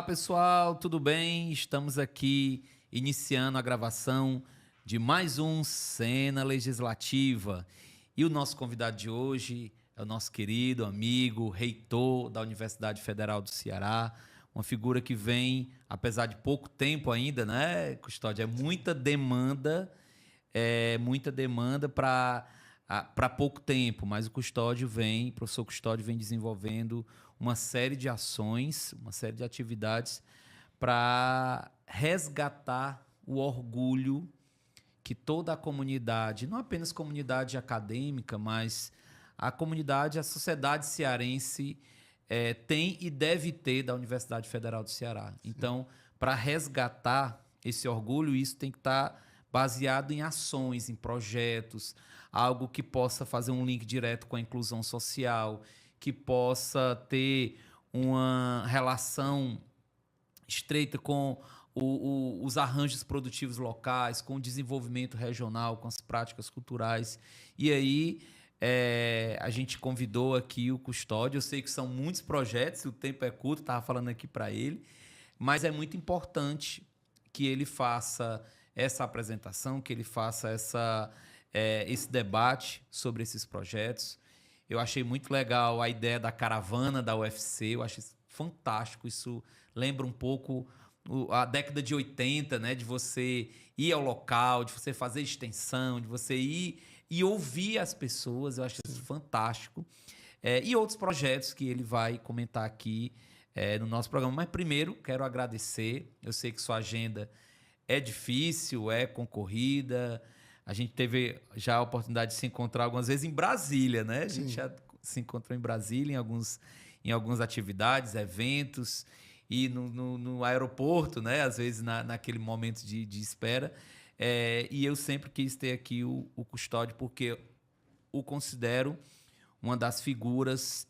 pessoal, tudo bem? Estamos aqui iniciando a gravação de mais um Cena Legislativa. E o nosso convidado de hoje é o nosso querido amigo, reitor da Universidade Federal do Ceará, uma figura que vem, apesar de pouco tempo ainda, né, Custódio? É muita demanda para pouco tempo, mas o professor Custódio vem desenvolvendo uma série de ações, uma série de atividades para resgatar o orgulho que toda a comunidade, não apenas comunidade acadêmica, mas a sociedade cearense tem e deve ter da Universidade Federal do Ceará. Sim. Então, para resgatar esse orgulho, isso tem que estar baseado em ações, em projetos, algo que possa fazer um link direto com a inclusão social, que possa ter uma relação estreita com os arranjos produtivos locais, com o desenvolvimento regional, com as práticas culturais. E aí a gente convidou aqui o Custódio. Eu sei que são muitos projetos, o tempo é curto, estava falando aqui para ele, mas é muito importante que ele faça essa apresentação, que ele faça esse debate sobre esses projetos. Eu achei muito legal a ideia da caravana da UFC, eu acho fantástico. Isso lembra um pouco a década de 80, né? De você ir ao local, de você fazer extensão, de você ir e ouvir as pessoas. Eu acho isso fantástico. E outros projetos que ele vai comentar aqui no nosso programa. Mas primeiro, quero agradecer. Eu sei que sua agenda é difícil, é concorrida. A gente teve já a oportunidade de se encontrar algumas vezes em Brasília, né? A gente já se encontrou em Brasília em algumas atividades, eventos, e no aeroporto, né? Às vezes naquele momento de espera. E eu sempre quis ter aqui o Custódio, porque o considero uma das figuras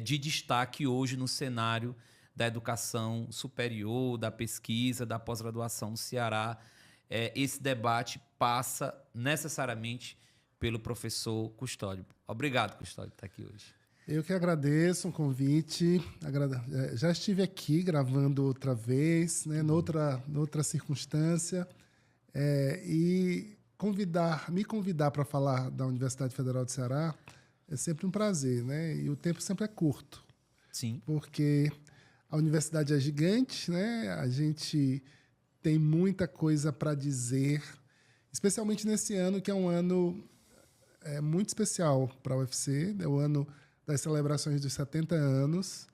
de destaque hoje no cenário da educação superior, da pesquisa, da pós-graduação no Ceará. Esse debate passa necessariamente pelo professor Custódio. Obrigado, Custódio, por estar aqui hoje. Eu que agradeço o convite. Já estive aqui gravando outra vez, né, noutra circunstância. E me convidar para falar da Universidade Federal do Ceará é sempre um prazer, né? E o tempo sempre é curto. Sim. Porque a universidade é gigante, né? A gente tem muita coisa para dizer, especialmente nesse ano, que é um ano muito especial para a UFC, é o ano das celebrações dos 70 anos.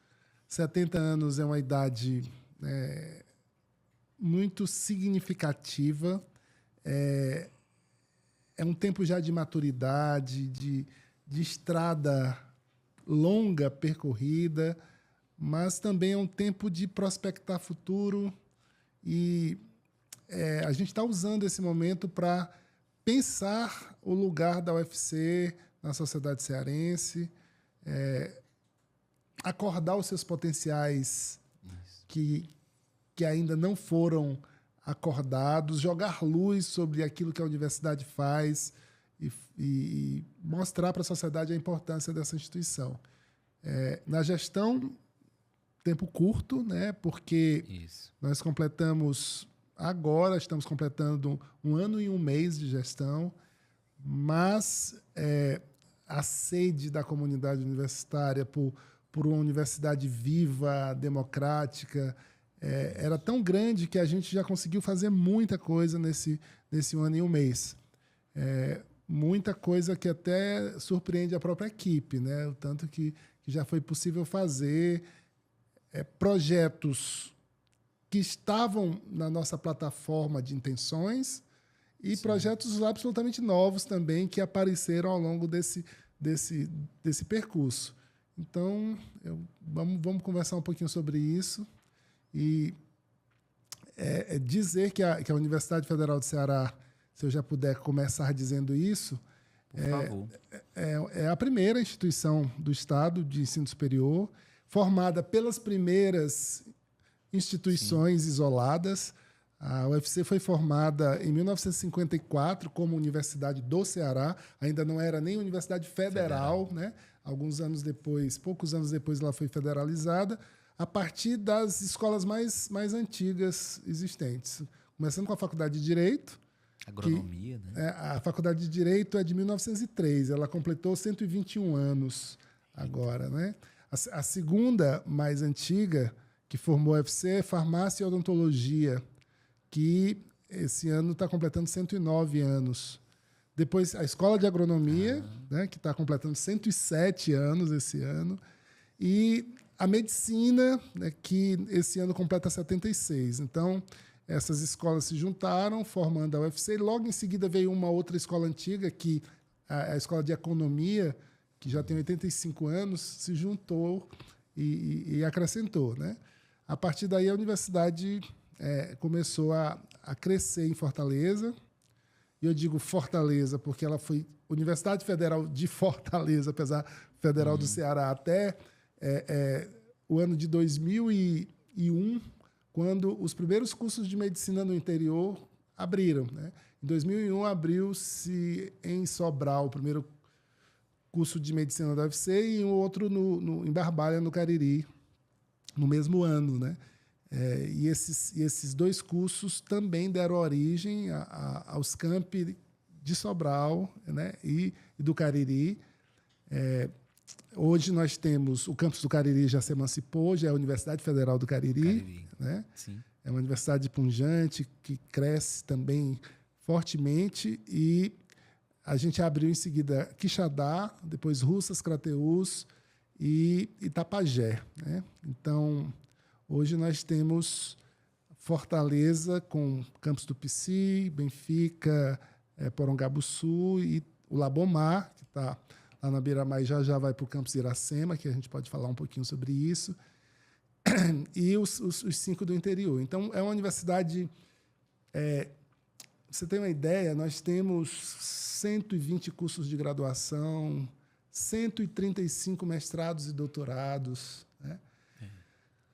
70 anos é uma idade muito significativa, é um tempo já de maturidade, de estrada longa percorrida, mas também é um tempo de prospectar futuro. E a gente está usando esse momento para pensar o lugar da UFC na sociedade cearense, acordar os seus potenciais que ainda não foram acordados, jogar luz sobre aquilo que a universidade faz e mostrar para a sociedade a importância dessa instituição. Na gestão, tempo curto, né? Porque nós estamos completando 1 ano e 1 mês de gestão, mas a sede da comunidade universitária por uma universidade viva, democrática, era tão grande que a gente já conseguiu fazer muita coisa nesse 1 ano e 1 mês. Muita coisa que até surpreende a própria equipe, né? O tanto que já foi possível fazer projetos que estavam na nossa plataforma de intenções e Sim. projetos absolutamente novos também que apareceram ao longo desse percurso. Então, vamos conversar um pouquinho sobre isso e dizer que a Universidade Federal do Ceará, se eu já puder começar dizendo isso, por favor. É a primeira instituição do Estado de ensino superior, formada pelas primeiras instituições Sim. isoladas. A UFC foi formada em 1954 como Universidade do Ceará, ainda não era nem Universidade Federal, né? Poucos anos depois ela foi federalizada. a partir das escolas mais antigas existentes. Começando com a Faculdade de Direito. Agronomia, né? A Faculdade de Direito é de 1903, ela completou 121 anos agora, né? A segunda mais antiga que formou a UFC é Farmácia e Odontologia, que esse ano está completando 109 anos. Depois, a Escola de Agronomia, né, que está completando 107 anos esse ano. E a Medicina, né, que esse ano completa 76. Então, essas escolas se juntaram, formando a UFC. E logo em seguida veio uma outra escola antiga, que a Escola de Economia, que já tem 85 anos, se juntou e acrescentou, né? A partir daí, a universidade começou a crescer em Fortaleza. E eu digo Fortaleza porque ela foi Universidade Federal de Fortaleza, apesar Federal do Ceará, até o ano de 2001, quando os primeiros cursos de medicina no interior abriram, né? Em 2001, abriu-se em Sobral o primeiro curso de medicina da UFC e um outro em Barbalha, no Cariri, no mesmo ano, né? E esses dois cursos também deram origem aos campi de Sobral, né, e do Cariri. Hoje nós temos o campus do Cariri, já se emancipou, já é a Universidade Federal do Cariri. Né? Sim. É uma universidade pujante que cresce também fortemente, e a gente abriu em seguida Quixadá, depois Russas, Crateús e Itapajé, né? Então, hoje nós temos Fortaleza com campus do Pici, Benfica, Porongabuçu e o Labomar, que está lá na Beira-Mar, já vai para o campus Iracema, que a gente pode falar um pouquinho sobre isso, e os 5 do interior. Então, é uma universidade... você tem uma ideia, nós temos 120 cursos de graduação, 135 mestrados e doutorados, né?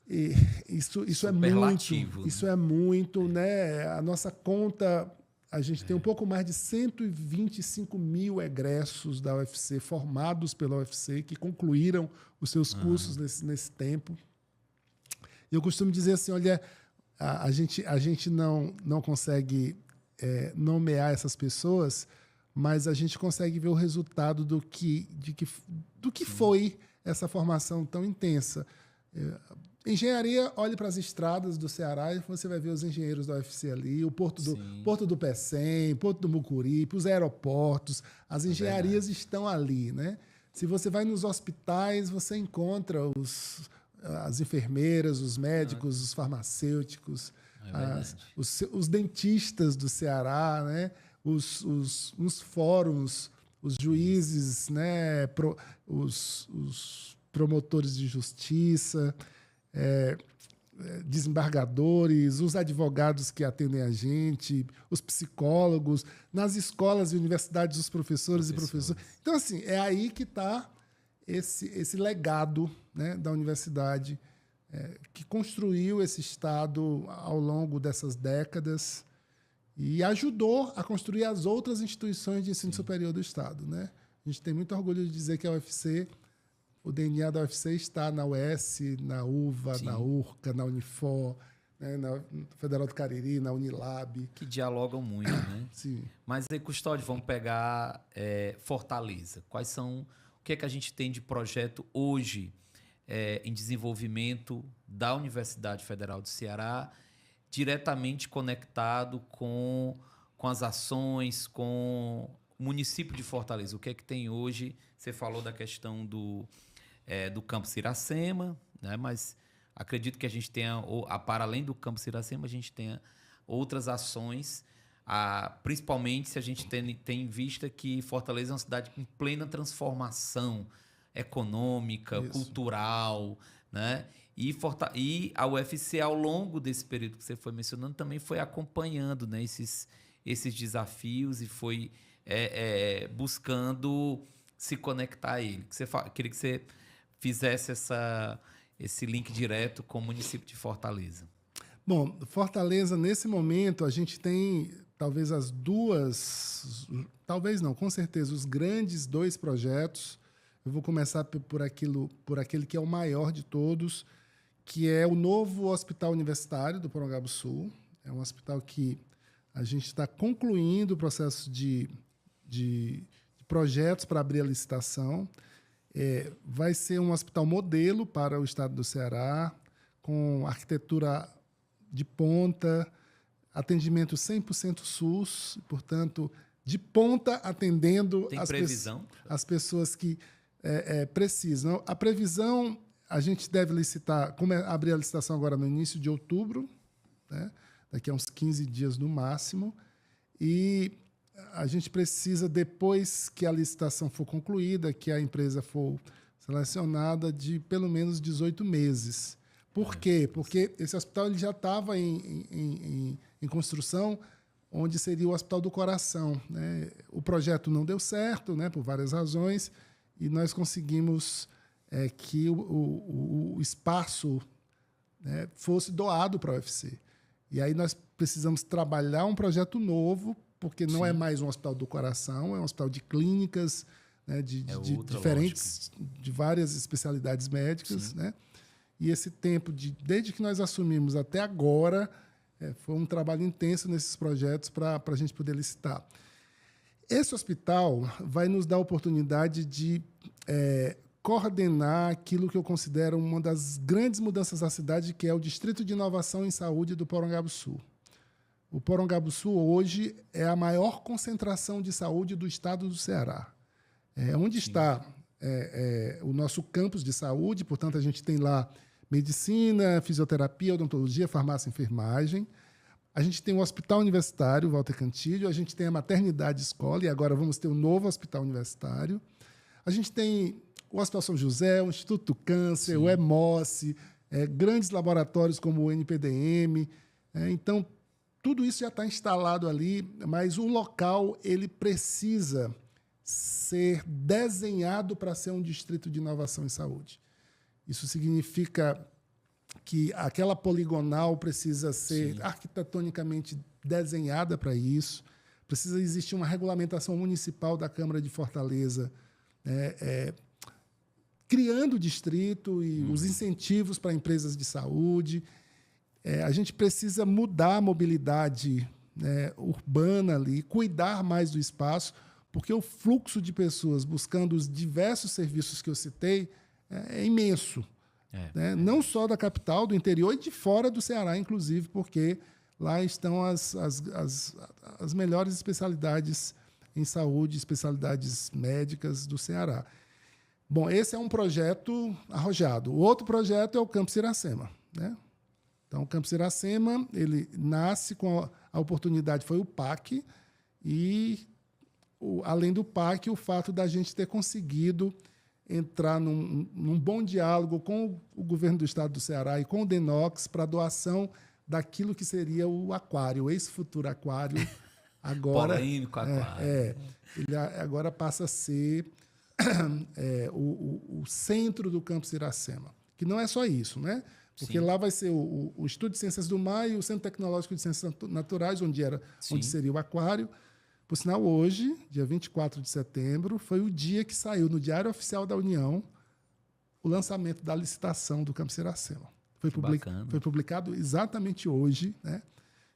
E isso é muito, né? Isso é muito, né? A nossa conta, a gente tem um pouco mais de 125 mil egressos da UFC, formados pela UFC, que concluíram os seus cursos nesse tempo. Eu costumo dizer assim, olha, a gente não consegue nomear essas pessoas, mas a gente consegue ver o resultado do que foi essa formação tão intensa. Engenharia, olhe para as estradas do Ceará e você vai ver os engenheiros da UFC ali, o Porto do Pecém, Porto do Mucuripe, os aeroportos, as engenharias estão ali, né? Se você vai nos hospitais, você encontra as enfermeiras, os médicos, os farmacêuticos, os dentistas do Ceará, né? Os fóruns, os juízes, né? Os promotores de justiça, desembargadores, os advogados que atendem a gente, os psicólogos, nas escolas e universidades, os professores e professoras. Então, assim, é aí que está esse legado, né, da universidade, que construiu esse Estado ao longo dessas décadas e ajudou a construir as outras instituições de ensino superior do Estado, né? A gente tem muito orgulho de dizer que a UFC... O DNA da UFC está na UES, na UVA, na URCA, na Unifor, né, na Federal do Cariri, na Unilab. Que dialogam muito, né? Sim. Mas aí, Custódio, vamos pegar Fortaleza. O que é que a gente tem de projeto hoje em desenvolvimento da Universidade Federal do Ceará, diretamente conectado com as ações, com o município de Fortaleza? O que é que tem hoje? Você falou da questão do campus Iracema, né? Mas acredito que a gente tenha, para além do campus Iracema, a gente tenha outras ações, principalmente se a gente tem em vista que Fortaleza é uma cidade em plena transformação econômica, cultural, né? E a UFC, ao longo desse período que você foi mencionando, também foi acompanhando, né, esses desafios e foi buscando se conectar a ele. Queria que você fizesse esse link direto com o município de Fortaleza. Bom, Fortaleza, nesse momento, a gente tem talvez com certeza, os grandes 2 projetos. Eu vou começar por aquele que é o maior de todos, que é o novo hospital universitário do Porongabuçu. É um hospital que a gente está concluindo o processo de projetos para abrir a licitação. Vai ser um hospital modelo para o estado do Ceará, com arquitetura de ponta, atendimento 100% SUS, portanto, de ponta atendendo as pessoas que precisam. A previsão, a gente deve licitar, abrir a licitação agora no início de outubro, né? Daqui a uns 15 dias no máximo, e a gente precisa, depois que a licitação for concluída, que a empresa for selecionada, de pelo menos 18 meses. Por quê? Porque esse hospital ele já estava em construção, onde seria o Hospital do Coração, né? O projeto não deu certo, né, por várias razões, e nós conseguimos que o espaço, né, fosse doado para a UFC. E aí nós precisamos trabalhar um projeto novo, porque não é mais um hospital do coração, é um hospital de clínicas, né, de diferentes, de várias especialidades médicas, né? E esse tempo, desde que nós assumimos até agora, foi um trabalho intenso nesses projetos para a gente poder licitar. Esse hospital vai nos dar a oportunidade de coordenar aquilo que eu considero uma das grandes mudanças da cidade, que é o Distrito de Inovação em Saúde do Porongabuçu. O Porongabuçu, hoje, é a maior concentração de saúde do estado do Ceará. Onde está o nosso campus de saúde, portanto, a gente tem lá medicina, fisioterapia, odontologia, farmácia e enfermagem. A gente tem o Hospital Universitário, Walter Cantillo, a gente tem a Maternidade Escola, e agora vamos ter um novo Hospital Universitário. A gente tem o Hospital São José, o Instituto do Câncer, o EMOSSE, grandes laboratórios como o NPDM. Então, tudo isso já está instalado ali, mas o local ele precisa ser desenhado para ser um distrito de inovação em saúde. Isso significa que aquela poligonal precisa ser arquitetonicamente desenhada para isso, precisa existir uma regulamentação municipal da Câmara de Fortaleza, criando o distrito e os incentivos para empresas de saúde. A gente precisa mudar a mobilidade, né, urbana ali, cuidar mais do espaço, porque o fluxo de pessoas buscando os diversos serviços que eu citei é imenso. Né? Não só da capital, do interior e de fora do Ceará, inclusive, porque lá estão as melhores especialidades em saúde, especialidades médicas do Ceará. Bom, esse é um projeto arrojado. O outro projeto é o Campus Iracema, né? Então, o Campus Iracema, ele nasce com a oportunidade, foi o PAC, e, além do PAC, o fato da gente ter conseguido entrar num bom diálogo com o governo do estado do Ceará e com o DENOX para a doação daquilo que seria o aquário, o ex-futuro aquário. Agora, polêmico aquário. Ele agora passa a ser o centro do Campus Iracema, que não é só isso, né? Porque lá vai ser o Instituto de Ciências do Mar e o Centro Tecnológico de Ciências Naturais, onde seria o aquário. Por sinal, hoje, dia 24 de setembro, foi o dia que saiu no Diário Oficial da União o lançamento da licitação do Campus Iracema. Foi publicado exatamente hoje, né?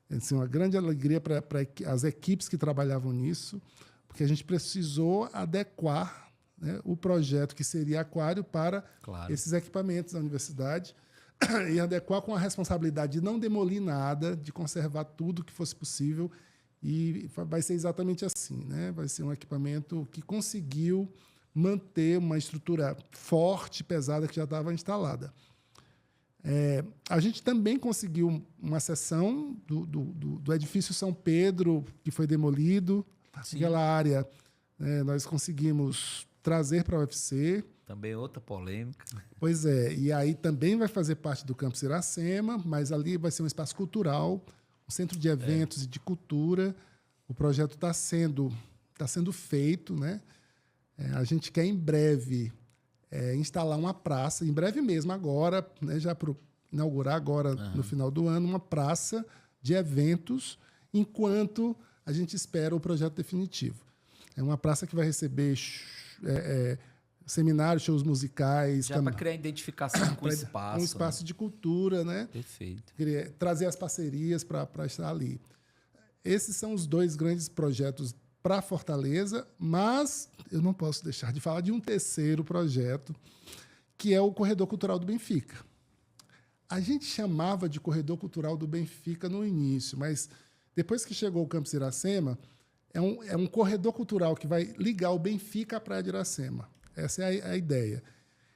Assim, uma grande alegria para as equipes que trabalhavam nisso, porque a gente precisou adequar, né, o projeto que seria aquário para esses equipamentos da universidade e adequar com a responsabilidade de não demolir nada, de conservar tudo que fosse possível. E vai ser exatamente assim, né? Vai ser um equipamento que conseguiu manter uma estrutura forte, pesada, que já estava instalada. A gente também conseguiu uma seção do edifício São Pedro, que foi demolido. Aquela área, nós conseguimos trazer para a UFC. Também outra polêmica. Pois é, e aí também vai fazer parte do Campus Iracema, mas ali vai ser um espaço cultural, um centro de eventos e de cultura. O projeto está sendo feito, né? A gente quer, em breve, instalar uma praça, em breve mesmo, agora, né, já para inaugurar agora, no final do ano, uma praça de eventos, enquanto a gente espera o projeto definitivo. É uma praça que vai receber seminários, shows musicais. Já para criar identificação com o espaço. Um espaço, né, de cultura, né? Perfeito. Trazer as parcerias para estar ali. Esses são os 2 grandes projetos para Fortaleza, mas eu não posso deixar de falar de um terceiro projeto, que é o Corredor Cultural do Benfica. A gente chamava de Corredor Cultural do Benfica no início, mas depois que chegou o Campus Iracema, é um corredor cultural que vai ligar o Benfica à Praia de Iracema. Essa é a ideia.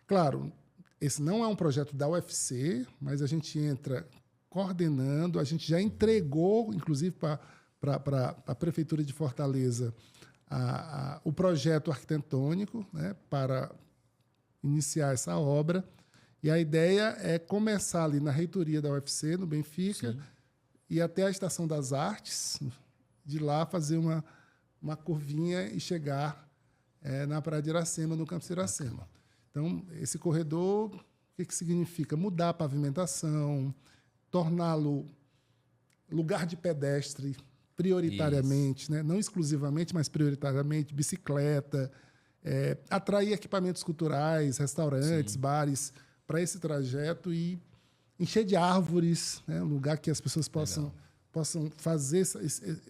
Claro, esse não é um projeto da UFC, mas a gente entra coordenando, a gente já entregou, inclusive, para a Prefeitura de Fortaleza o projeto arquitetônico, né, para iniciar essa obra. E a ideia é começar ali na reitoria da UFC, no Benfica, sim, e até a Estação das Artes, de lá fazer uma curvinha e chegar na Praia de Iracema, no Campus Iracema. Então, esse corredor, o que significa? Mudar a pavimentação, torná-lo lugar de pedestre prioritariamente, né? Não exclusivamente, mas prioritariamente, bicicleta, atrair equipamentos culturais, restaurantes, sim, bares, para esse trajeto e encher de árvores, né? Um lugar que as pessoas possam fazer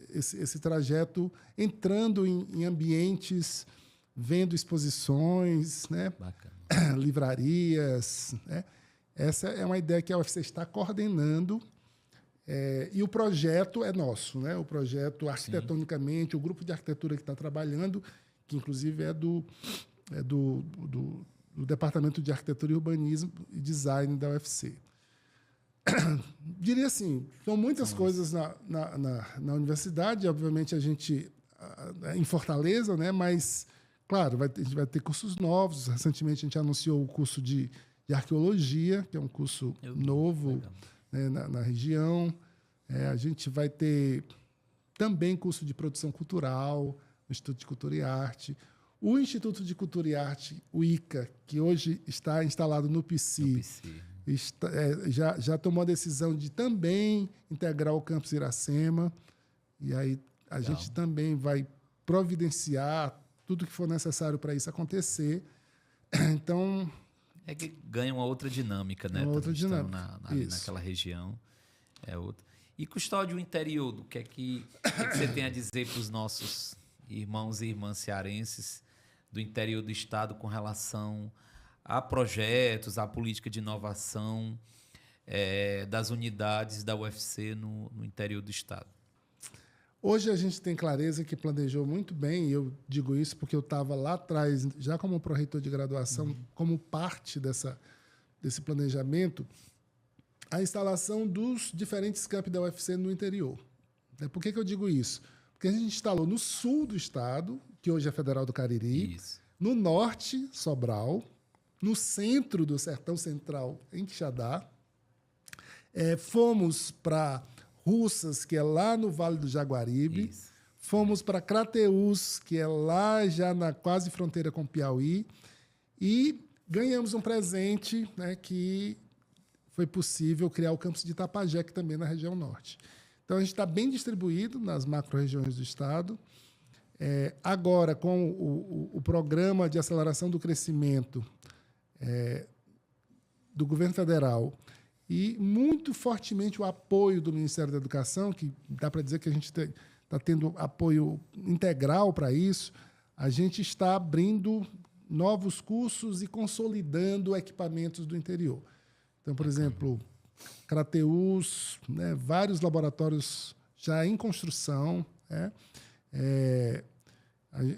esse trajeto entrando em ambientes, vendo exposições, né? Livrarias, né? Essa é uma ideia que a UFC está coordenando, e o projeto é nosso, né? O projeto, arquitetonicamente, sim, o grupo de arquitetura que está trabalhando, que inclusive é do Departamento de Arquitetura e Urbanismo e Design da UFC. Diria assim, são muitas coisas na universidade, obviamente a gente em Fortaleza, né? Mas, claro, a gente vai ter cursos novos. Recentemente a gente anunciou o curso de arqueologia, que é um curso novo, né, na região. A gente vai ter também curso de produção cultural, o Instituto de Cultura e Arte. O Instituto de Cultura e Arte, o ICA, que hoje está instalado no PC, já tomou a decisão de também integrar o Campus Iracema. E aí a gente também vai providenciar tudo que for necessário para isso acontecer. Então... É que ganha uma outra dinâmica, né? Uma outra dinâmica. Ali naquela região. É outra. E Custódio, o interior, o que é que você tem a dizer para os nossos irmãos e irmãs cearenses do interior do estado com relação a projetos, a política de inovação das unidades da UFC no interior do estado? Hoje a gente tem clareza que planejou muito bem, e eu digo isso porque eu estava lá atrás, já como pró-reitor de graduação, como parte desse planejamento, a instalação dos diferentes campi da UFC no interior. Por que eu digo isso? Porque a gente instalou no sul do estado, que hoje é Federal do Cariri, isso, no norte, Sobral, no centro do Sertão Central, em Quixadá. Fomos para Russas, que é lá no Vale do Jaguaribe. Isso. Fomos para Crateús, que é lá já na quase fronteira com Piauí. E ganhamos um presente, né, que foi possível criar o campus de Itapajé, que também é na região norte. Então, a gente está bem distribuído nas macro-regiões do estado. Agora, com o programa de aceleração do crescimento do governo federal e muito fortemente o apoio do Ministério da Educação, que dá para dizer que a gente está tendo apoio integral para isso, a gente está abrindo novos cursos e consolidando equipamentos do interior. Então, por exemplo, Crateús, né, vários laboratórios já em construção, né?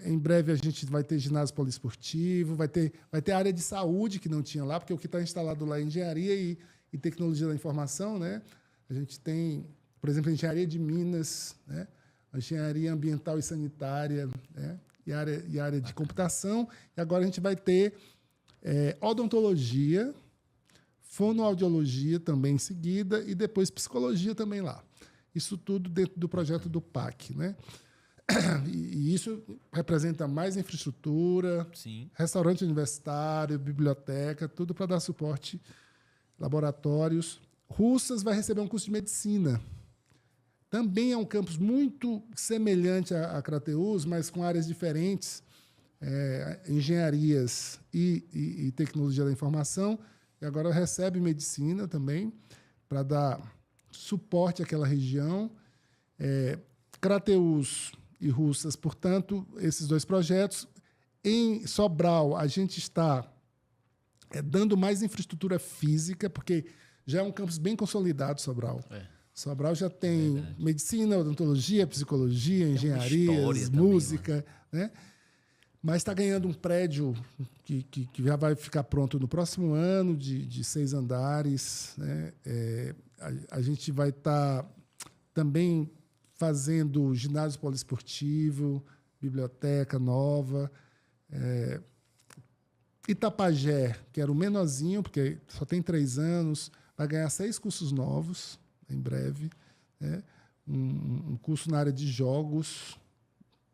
Em breve a gente vai ter ginásio poliesportivo, vai ter área de saúde que não tinha lá, porque o que está instalado lá é engenharia e tecnologia da informação, né? A gente tem, por exemplo, a engenharia de Minas, né? A engenharia ambiental e sanitária, né? e área de computação. E agora a gente vai ter odontologia, fonoaudiologia também em seguida e depois psicologia também lá. Isso tudo dentro do projeto do PAC, né? E isso representa mais infraestrutura, sim, restaurante universitário, biblioteca, tudo para dar suporte, laboratórios. Russas vai receber um curso de medicina. Também é um campus muito semelhante a Crateús, mas com áreas diferentes. engenharias e tecnologia da informação, e agora recebe medicina também, para dar suporte àquela região. Crateús e Russas, portanto, esses 2 projetos. Em Sobral, a gente está dando mais infraestrutura física, porque já é um campus bem consolidado, Sobral. Sobral já tem medicina, odontologia, psicologia, engenharias, música, né? Mas está ganhando um prédio que já vai ficar pronto no próximo ano, de 6 andares. Né? A gente vai estar também fazendo ginásio poliesportivo, biblioteca nova. Itapajé, que era o menorzinho, porque só tem 3 anos, vai ganhar 6 cursos novos em breve. Né? Um curso na área de jogos,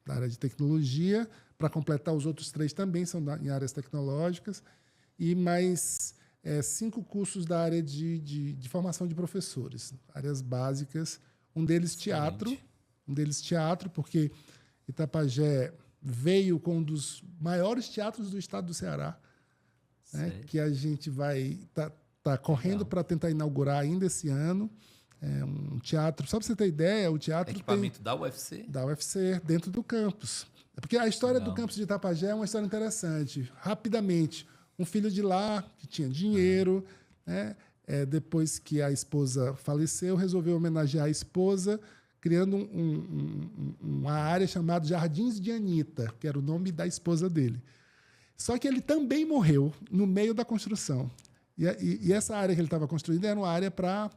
na área de tecnologia, para completar os outros 3 também são em áreas tecnológicas, e mais 5 cursos da área de formação de professores, áreas básicas, um deles teatro, porque Itapajé veio com um dos maiores teatros do estado do Ceará, né, que a gente vai tá correndo para tentar inaugurar ainda esse ano. Um teatro, só para você ter ideia, o teatro equipamento da UFC? Da UFC, dentro do campus. Porque a história do campus de Itapajé é uma história interessante. Rapidamente, um filho de lá, que tinha dinheiro, né, depois que a esposa faleceu, resolveu homenagear a esposa, criando uma área chamada Jardins de Anitta, que era o nome da esposa dele. Só que ele também morreu no meio da construção. E essa área que ele estava construindo era uma área para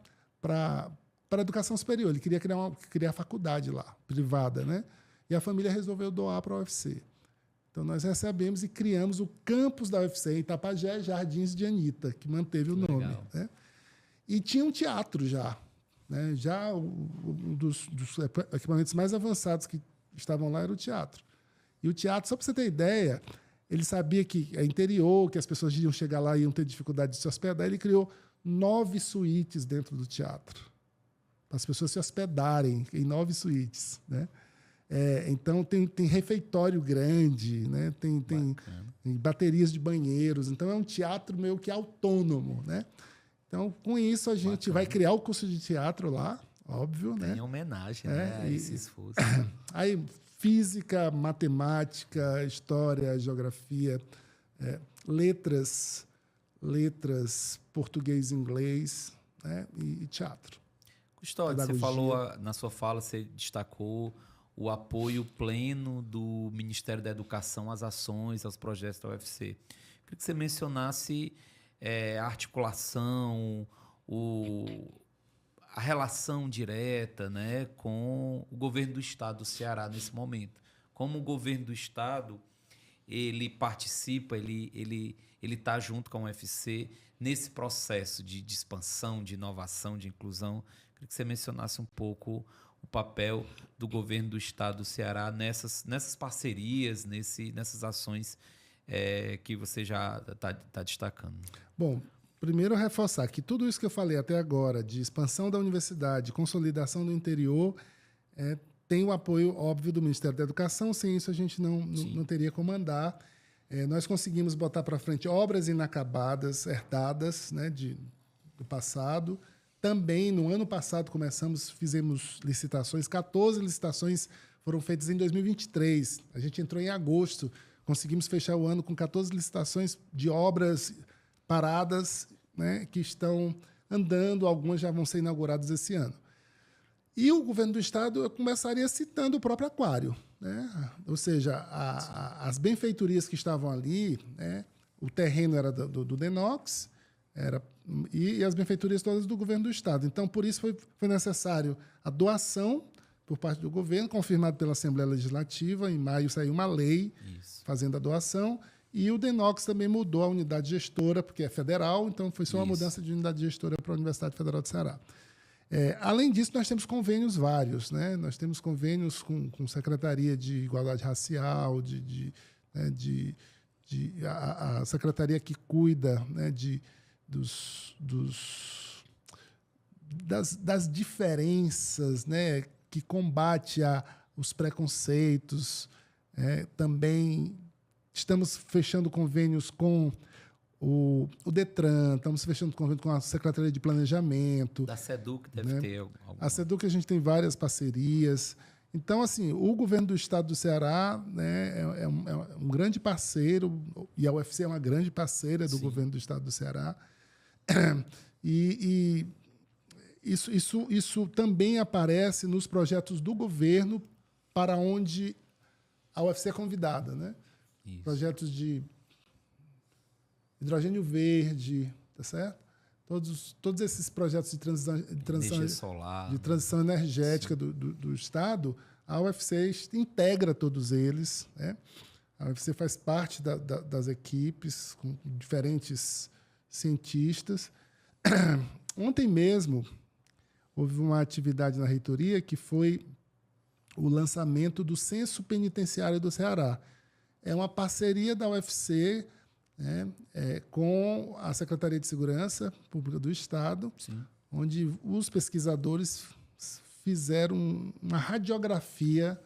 a educação superior. Ele queria criar faculdade lá, privada, né? E a família resolveu doar para a UFC. Então, nós recebemos e criamos o campus da UFC em Itapajé, Jardins de Anitta, que manteve o nome. Né? E tinha um teatro já. Né? Já um dos equipamentos mais avançados que estavam lá era o teatro. E o teatro, só para você ter ideia, ele sabia que é interior, que as pessoas iam chegar lá e iam ter dificuldade de se hospedar. Ele criou 9 suítes dentro do teatro, para as pessoas se hospedarem em 9 suítes. Né? Então, tem refeitório grande, né? tem baterias de banheiros. Então, é um teatro meio que autônomo. Né? Então, com isso, a gente vai criar o curso de teatro lá, óbvio. Tem né? homenagem a esse esforço. Aí, física, matemática, história, geografia, letras, português e inglês, né? e teatro. Custódio, você falou, na sua fala, você destacou o apoio pleno do Ministério da Educação às ações, aos projetos da UFC. Queria que você mencionasse a articulação, a relação direta, né, com o governo do estado do Ceará nesse momento. Como o governo do estado ele participa, ele está junto com a UFC nesse processo de expansão, de inovação, de inclusão. Queria que você mencionasse um pouco o papel do governo do estado do Ceará nessas parcerias, nessas ações que você já está destacando. Bom, primeiro reforçar que tudo isso que eu falei até agora, de expansão da universidade, consolidação do interior, tem o apoio óbvio do Ministério da Educação. Sem isso, a gente não teria como andar. Nós conseguimos botar para frente obras inacabadas, herdadas, né, do passado. Também, no ano passado, fizemos licitações, 14 licitações foram feitas em 2023. A gente entrou em agosto, conseguimos fechar o ano com 14 licitações de obras paradas, né, que estão andando, algumas já vão ser inauguradas esse ano. E o governo do estado, eu começaria citando o próprio aquário. Né? Ou seja, as benfeitorias que estavam ali, né, o terreno era do Denox, e as benfeitorias todas do governo do estado. Então, por isso foi necessário a doação por parte do governo, confirmado pela Assembleia Legislativa. Em maio saiu uma lei fazendo a doação. E o Denox também mudou a unidade gestora, porque é federal, então foi só uma mudança de unidade gestora para a Universidade Federal do Ceará. Além disso, nós temos convênios vários. Né? Nós temos convênios com Secretaria de Igualdade Racial, a secretaria que cuida, né, das diferenças, né, que combate os preconceitos, também estamos fechando convênios com o Detran, estamos fechando convênio com a Secretaria de Planejamento. Da SEDUC deve ter alguma. A SEDUC a gente tem várias parcerias. Então, assim, o governo do estado do Ceará, né, é um grande parceiro, e a UFC é uma grande parceira do governo do estado do Ceará. E isso também aparece nos projetos do governo para onde a UFC é convidada, né? Isso. Projetos de hidrogênio verde, tá certo? Todos esses projetos de transição energética do Estado, a UFC integra todos eles, né? A UFC faz parte das equipes, com diferentes cientistas. Ontem mesmo, houve uma atividade na reitoria que foi o lançamento do Censo Penitenciário do Ceará. É uma parceria da UFC, né, com a Secretaria de Segurança Pública do Estado, Sim. onde os pesquisadores fizeram uma radiografia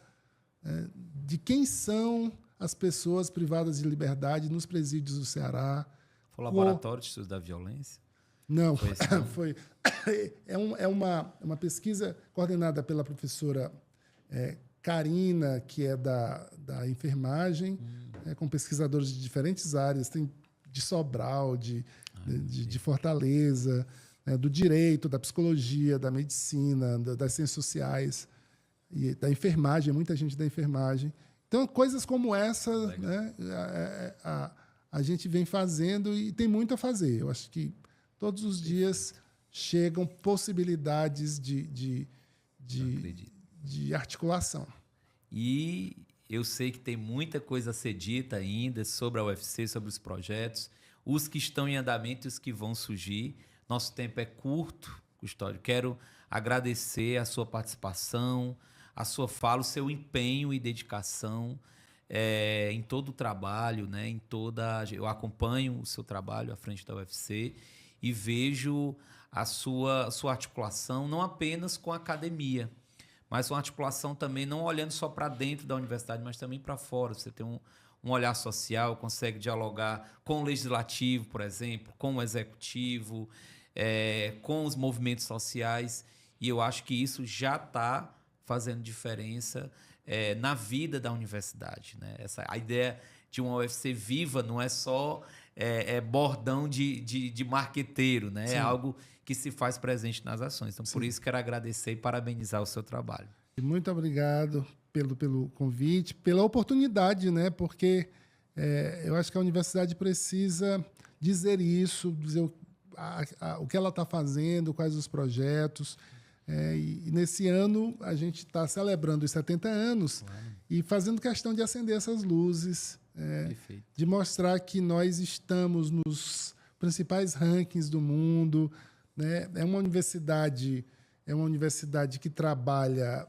de quem são as pessoas privadas de liberdade nos presídios do Ceará. Foi o Laboratório de Estudos da Violência? Não, foi. É uma pesquisa coordenada pela professora Karina, que é da enfermagem, com pesquisadores de diferentes áreas, tem de Sobral, de Fortaleza, né, do direito, da psicologia, da medicina, das ciências sociais, e da enfermagem, muita gente da enfermagem. Então, coisas como essa, né, a gente vem fazendo e tem muito a fazer. Eu acho que todos os dias chegam possibilidades de articulação. E eu sei que tem muita coisa a ser dita ainda sobre a UFC, sobre os projetos, os que estão em andamento e os que vão surgir. Nosso tempo é curto, Custódio. Quero agradecer a sua participação, a sua fala, o seu empenho e dedicação em todo o trabalho, né? Eu acompanho o seu trabalho à frente da UFC e vejo a sua articulação não apenas com a academia, mas uma articulação também não olhando só para dentro da universidade, mas também para fora. Você tem um olhar social, consegue dialogar com o legislativo, por exemplo, com o executivo, com os movimentos sociais, e eu acho que isso já está fazendo diferença na vida da universidade, né? A ideia de uma UFC viva não é só bordão de marqueteiro, né? Sim. É algo que se faz presente nas ações. Então, por isso, quero agradecer e parabenizar o seu trabalho. Muito obrigado pelo convite, pela oportunidade, né? Porque eu acho que a universidade precisa dizer isso, dizer o que ela está fazendo, quais os projetos. E nesse ano a gente está celebrando os 70 anos e fazendo questão de acender essas luzes, de mostrar que nós estamos nos principais rankings do mundo, né? É uma universidade que trabalha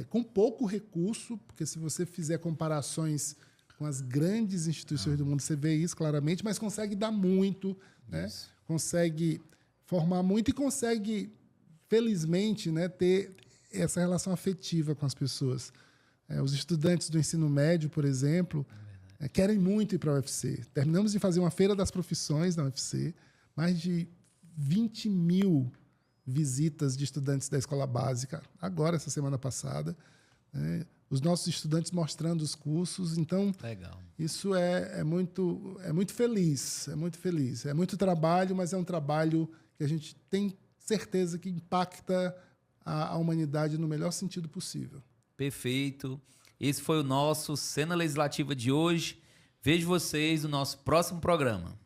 com pouco recurso, porque se você fizer comparações com as grandes instituições do mundo, você vê isso claramente, mas consegue dar muito, né? Consegue formar muito e consegue, felizmente, né, ter essa relação afetiva com as pessoas. Os estudantes do ensino médio, por exemplo, querem muito ir para a UFC. Terminamos de fazer uma feira das profissões na UFC, mais de 20 mil visitas de estudantes da escola básica, agora, essa semana passada. Os nossos estudantes mostrando os cursos. Então, legal. Isso é muito feliz, é muito feliz. É muito trabalho, mas é um trabalho que a gente tem certeza que impacta a humanidade no melhor sentido possível. Perfeito. Esse foi o nosso Cena Legislativa de hoje. Vejo vocês no nosso próximo programa.